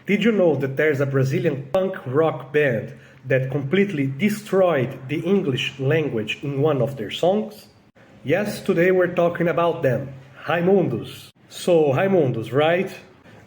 Did you know that there's a Brazilian punk rock band that completely destroyed the English language in one of their songs? Yes, today we're talking about them, Raimundos. So, Raimundos, right?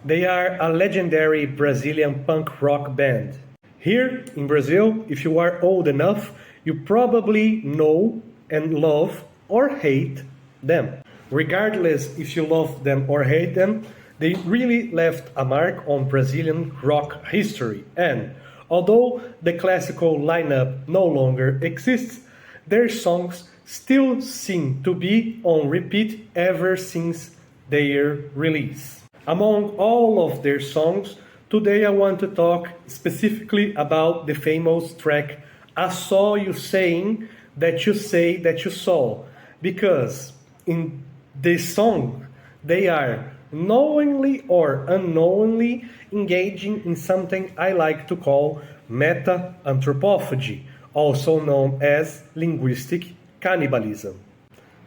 They are a legendary Brazilian punk rock band. Here in Brazil, if you are old enough, you probably know and love or hate them. Regardless if you love them or hate them, they really left a mark on Brazilian rock history, and although the classical lineup no longer exists, their songs still seem to be on repeat ever since their release. Among all of their songs, today I want to talk specifically about the famous track I Saw You Saying That You Say That You Saw, because in this song they are knowingly or unknowingly engaging in something I like to call meta-anthropophagy, also known as linguistic cannibalism.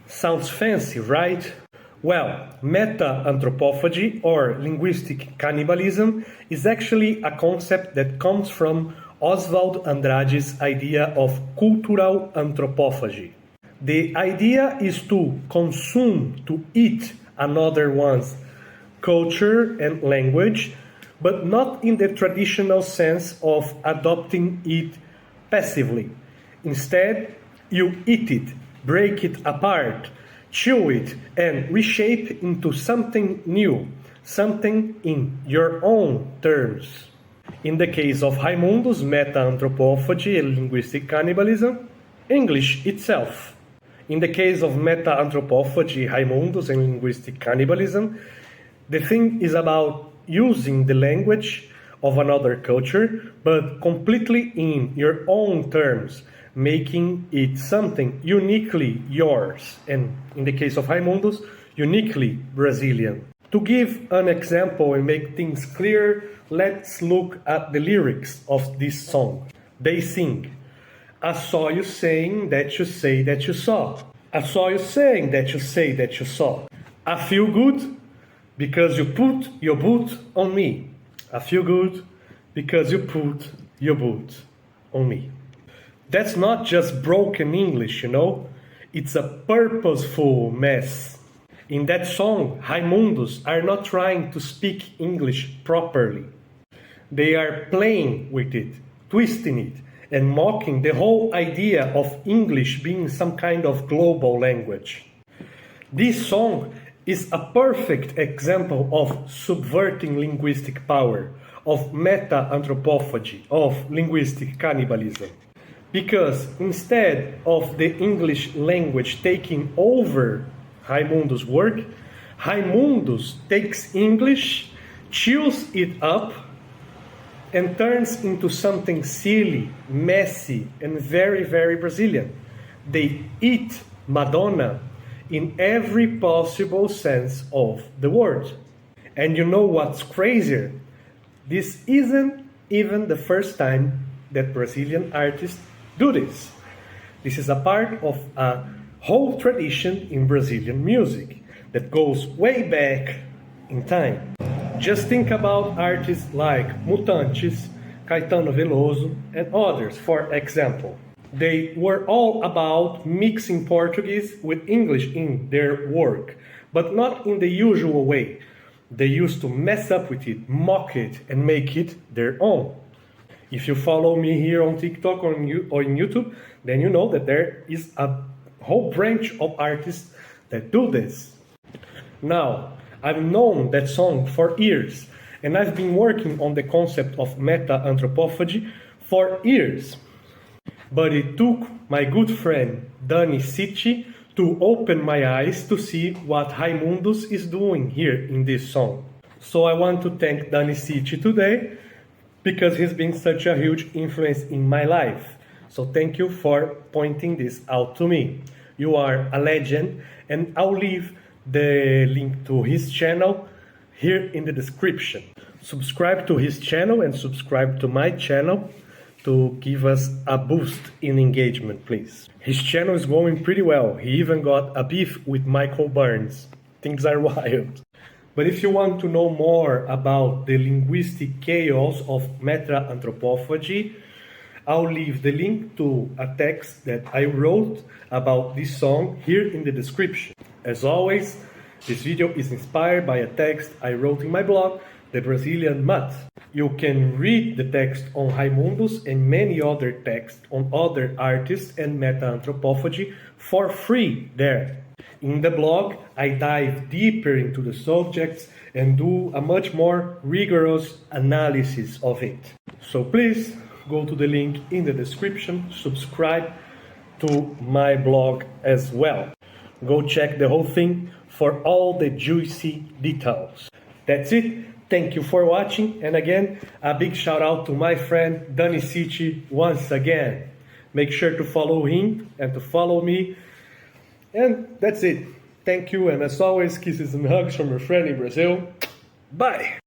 Sounds fancy, right? Well, meta-anthropophagy or linguistic cannibalism is actually a concept that comes from Oswald Andrade's idea of cultural anthropophagy. The idea is to consume, to eat another one's culture and language, but not in the traditional sense of adopting it passively. Instead, you eat it, break it apart, chew it, and reshape into something new, something in your own terms. In the case of Raimundos, meta-anthropophagy and linguistic cannibalism, English itself. In the case of meta-anthropophagy, Raimundos, and linguistic cannibalism, the thing is about using the language of another culture, but completely in your own terms, making it something uniquely yours, and in the case of Raimundos, uniquely Brazilian. To give an example and make things clear, let's look at the lyrics of this song. They sing, I saw you saying that you say that you saw. I saw you saying that you say that you saw. I feel good because you put your boot on me. I feel good because you put your boot on me. That's not just broken English, you know? It's a purposeful mess. In that song, Raimundos are not trying to speak English properly. They are playing with it, twisting it, and mocking the whole idea of English being some kind of global language. This song is a perfect example of subverting linguistic power, of meta-anthropophagy, of linguistic cannibalism. Because instead of the English language taking over Raimundos' work, Raimundos takes English, chews it up, and turns into something silly, messy, and very, very Brazilian. They eat Madonna in every possible sense of the word. And you know what's crazier? This isn't even the first time that Brazilian artists do this. This is a part of a whole tradition in Brazilian music that goes way back in time. Just think about artists like Mutantes, Caetano Veloso, and others, for example. They were all about mixing Portuguese with English in their work, but not in the usual way. They used to mess up with it, mock it, and make it their own. If you follow me here on TikTok or in YouTube, then you know that there is a whole branch of artists that do this. Now, I've known that song for years, and I've been working on the concept of meta-anthropophagy for years. But it took my good friend Dani Cicci to open my eyes to see what Raimundos is doing here in this song. So I want to thank Dani Cicci today, because he's been such a huge influence in my life. So thank you for pointing this out to me. You are a legend, and I'll leave the link to his channel here in the description. Subscribe to his channel and subscribe to my channel to give us a boost in engagement, please. His channel is going pretty well. He even got a beef with Michael Burns. Things are wild. But if you want to know more about the linguistic chaos of meta-anthropophagy, I'll leave the link to a text that I wrote about this song here in the description. As always, this video is inspired by a text I wrote in my blog, The Brazilian Mutt. You can read the text on Raimundos and many other texts on other artists and meta-anthropophagy for free there. In the blog, I dive deeper into the subjects and do a much more rigorous analysis of it. So please go to the link in the description, subscribe to my blog as well. Go check the whole thing for all the juicy details. That's it. Thank you for watching. And again, a big shout out to my friend Dani Cicci once again. Make sure to follow him and to follow me. And that's it. Thank you. And as always, kisses and hugs from your friend in Brazil. Bye.